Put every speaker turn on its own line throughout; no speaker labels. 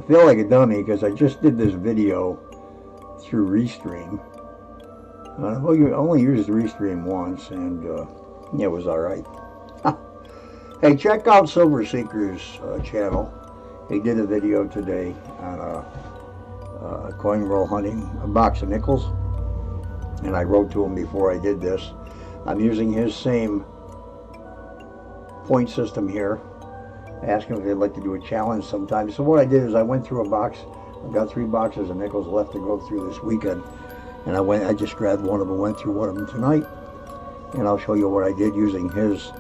I feel like a dummy because I just did this video through Restream. I only used Restream once, and it was alright. Hey, check out Silver Seeker's channel. He did a video today on coin roll hunting, a box of nickels. And I wrote to him before I did this. I'm using his same point system here. I asked him if he'd like to do a challenge sometime. So what I did is I went through a box. I've got 3 boxes of nickels left to go through this weekend. And I just grabbed one of them, went through one of them tonight. And I'll show you what I did using his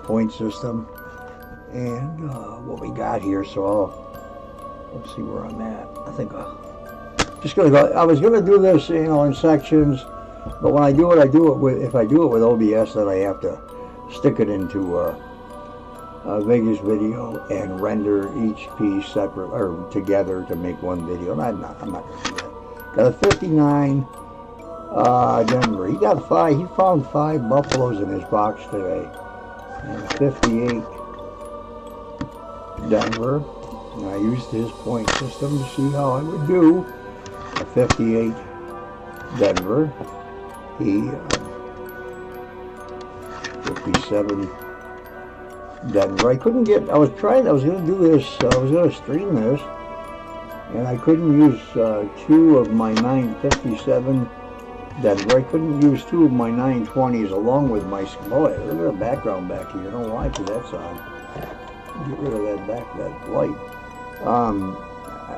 point system. And what we got here. So let's see where I'm at. I think just gonna go. I was gonna do this, in sections, but when I do it, if I do it with OBS, then I have to stick it into a Vegas video and render each piece separate or together to make one video. And I'm not gonna do that. Got a 59 Denver. He found 5 buffaloes in his box today, and a 58 Denver. And I used his point system to see how I would do. A 58 Denver. He 57 Denver. I couldn't get. I was going to do this. I was going to stream this, and I couldn't use 2 of my 957 Denver. I couldn't use 2 of my 920s along with my. Boy, look at the background back here. You know why? Because that's on. Get rid of that light.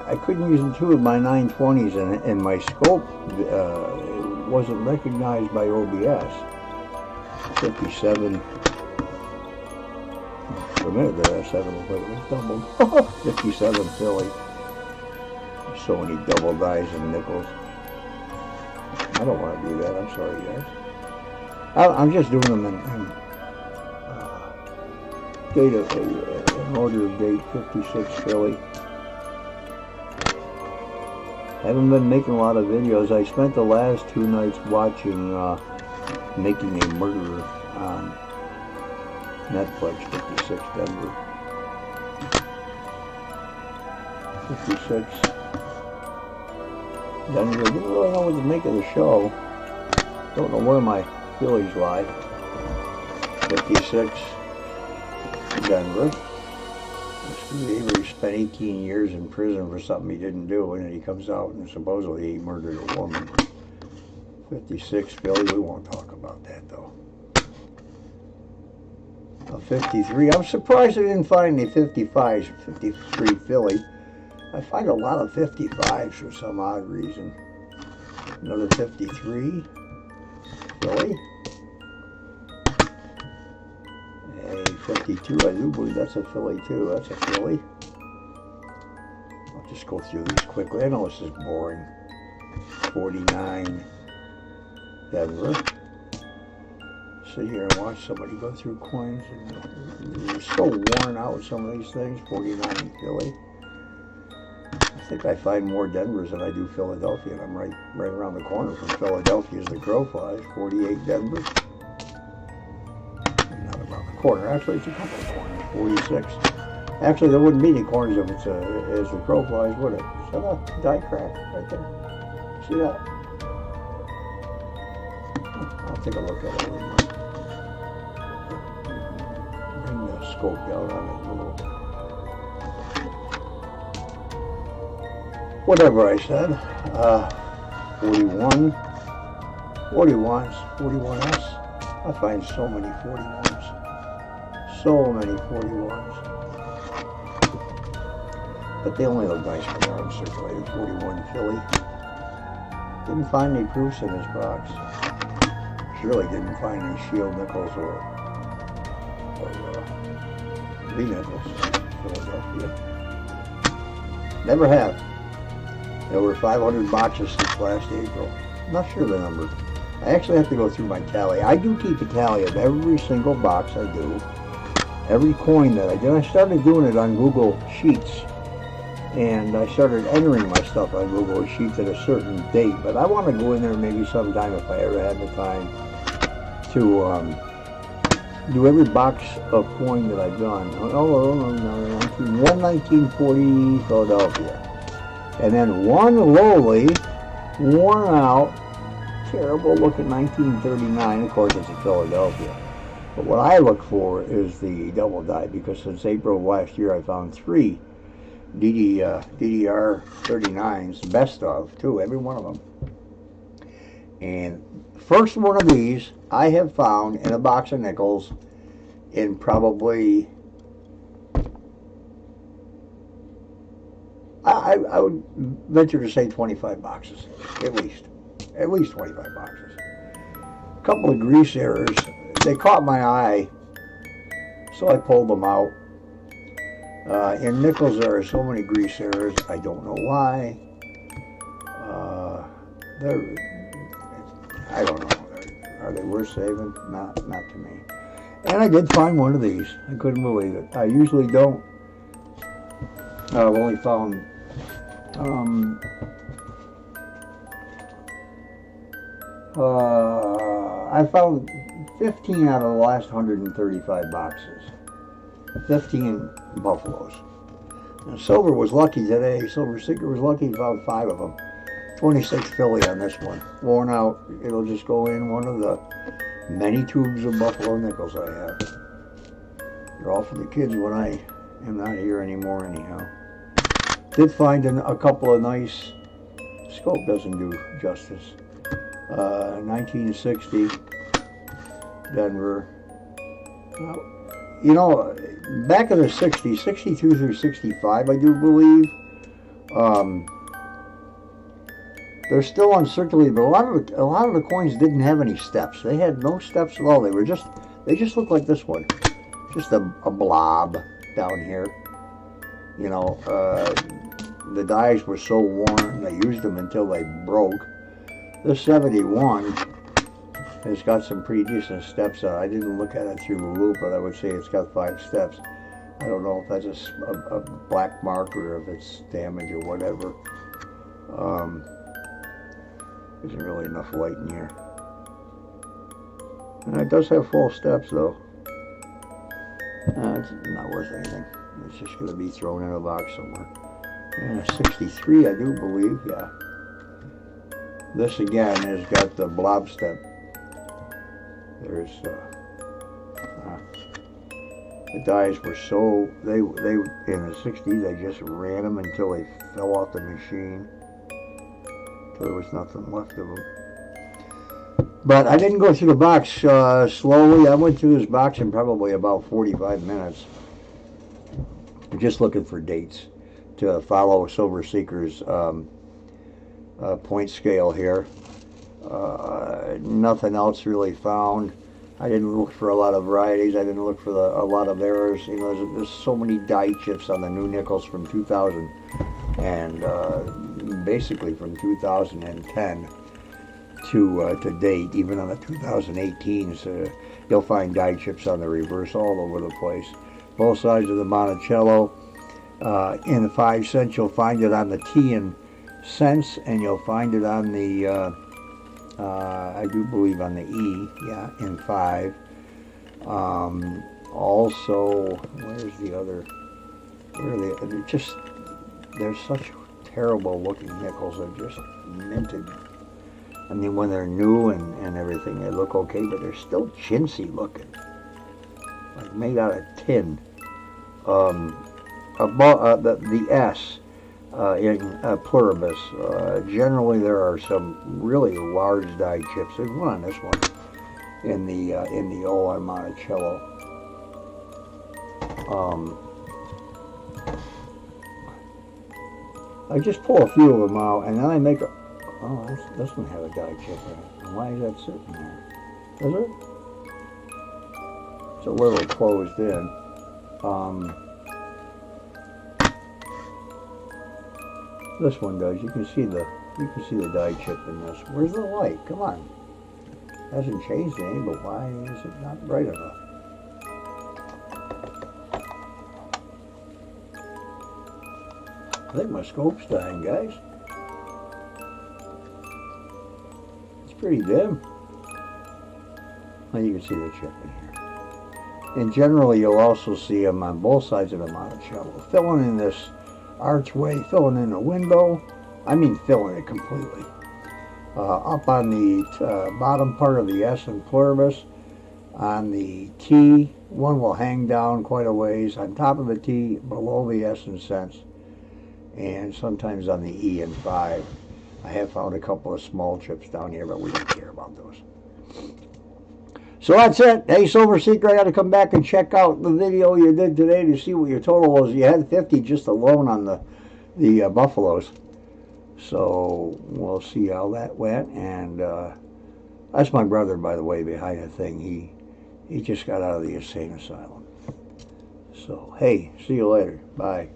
I couldn't use 2 of my 920s, and my scope wasn't recognized by OBS. 57. For a minute there, 7 was doubled. 57 Philly. So many double dies and nickels. I don't want to do that. I'm sorry, guys. I'm just doing them in order of date. 56 Philly. I haven't been making a lot of videos. I spent the last 2 nights watching Making a Murderer on Netflix. 56 Denver. 56 Denver. I didn't really know what to make of the show. Don't know where my Phillies lie. 56 Denver. Avery spent 18 years in prison for something he didn't do, and then he comes out and supposedly he murdered a woman. 56 Philly, we won't talk about that though. A 53, I'm surprised I didn't find any 55s. 53 Philly. I find a lot of 55s for some odd reason. Another 53 Philly. A 52, I do believe that's a Philly too. That's a Philly. I'll just go through these quickly. I know this is boring. 49 Denver. Sit here and watch somebody go through coins. And you're so worn out with some of these things. 49 Philly. I think I find more Denvers than I do Philadelphia, and I'm right around the corner from Philadelphia as the crow flies. 48 Denver. Corner. Actually, it's a couple of corners. 46. Actually, there wouldn't be any corners if it's as the crow flies, would it? Is that a die crack right there? See that? I'll take a look at it. Bring the scope down on it a little. Whatever I said. 41. 41s. I find so many 41s. So many 41s. But they only look nice when they're uncirculated. 41 Philly. Didn't find any proofs in this box. Surely didn't find any shield nickels or V-nickels. Philadelphia. Never have. There were 500 boxes since last April. I'm not sure the number. I actually have to go through my tally. I do keep a tally of every single box I do. Every coin that I do. I started doing it on Google Sheets. And I started entering my stuff on Google Sheets at a certain date. But I want to go in there maybe sometime if I ever had the time to do every box of coin that I've done. Oh, no, 1940 Philadelphia. And then one lowly, worn out, terrible looking 1939. Of course, it's a Philadelphia. But what I look for is the double die, because since April of last year I found 3 DDR 39s, best of, too, every one of them. And first one of these I have found in a box of nickels in probably, I would venture to say 25 boxes, at least 25 boxes. A couple of grease errors, they caught my eye, so I pulled them out. In nickels there are so many grease errors, I don't know why. I don't know. Are they worth saving? Not to me. And I did find one of these. I couldn't believe it. I usually don't. I've only found I found 15 out of the last 135 boxes. 15 buffaloes. And Silver was lucky today. Silver Seeker was lucky. He found 5 of them. 26 Philly on this one. Worn out. It'll just go in one of the many tubes of buffalo nickels I have. They're all for the kids when I am not here anymore anyhow. Did find a couple of nice, scope doesn't do justice. 1960 Denver. Well, you know, back in the 60s, 62 through 65, I do believe, they're still uncirculated, but a lot of the coins didn't have any steps. They had no steps at all. They just looked like this one, just a blob down here. You know, the dies were so worn, they used them until they broke. This 71 has got some pretty decent steps on it. I didn't look at it through the loop, but I would say it's got 5 steps. I don't know if that's a black mark or if it's damage or whatever. There isn't really enough light in here. And it does have full steps though. It's not worth anything. It's just going to be thrown in a box somewhere. And a 63, I do believe, yeah. This again has got the blob step. There's the dies were so they in the 60s they just ran them until they fell off the machine. There was nothing left of them. But I didn't go through the box slowly. I went through this box in probably about 45 minutes. Just looking for dates to follow Silver Seeker's point scale here. Nothing else really found. I didn't look for a lot of varieties. I didn't look for a lot of errors. You know, there's so many die chips on the new nickels from 2000 and basically from 2010 to date. Even on the 2018s, you'll find die chips on the reverse all over the place. Both sides of the Monticello. In the 5 cents, you'll find it on the T in cents, and you'll find it on the I do believe on the E, yeah, in 5. Also, where's the other? Where are they? They're such terrible looking nickels. They're just minted. I mean, when they're new and everything, they look okay, but they're still chintzy looking, like made out of tin. The S in pluribus. Generally, there are some really large die chips. There's one on this one in the O on Monticello. I just pull a few of them out, and then I make a. Oh, this doesn't have a die chip in it. Why is that sitting there? Does it? It's a little closed in. This one does. You can see the die chip in this. Where's the light? Come on. Hasn't changed any, but why is it not bright enough? I think my scope's dying, guys. It's pretty dim. Well, you can see the chip in here. And generally you'll also see them on both sides of the Monticello. Filling in this archway, filling in a window. I mean filling it completely. Up on the bottom part of the S in pluribus, on the T, one will hang down quite a ways. On top of the T, below the S in sense, and sometimes on the E in 5. I have found a couple of small chips down here, but we don't care about those. So that's it. Hey, Silver Seeker, I got to come back and check out the video you did today to see what your total was. You had 50 just alone on the buffaloes. So we'll see how that went. And that's my brother, by the way, behind the thing. He just got out of the insane asylum. So, hey, see you later. Bye.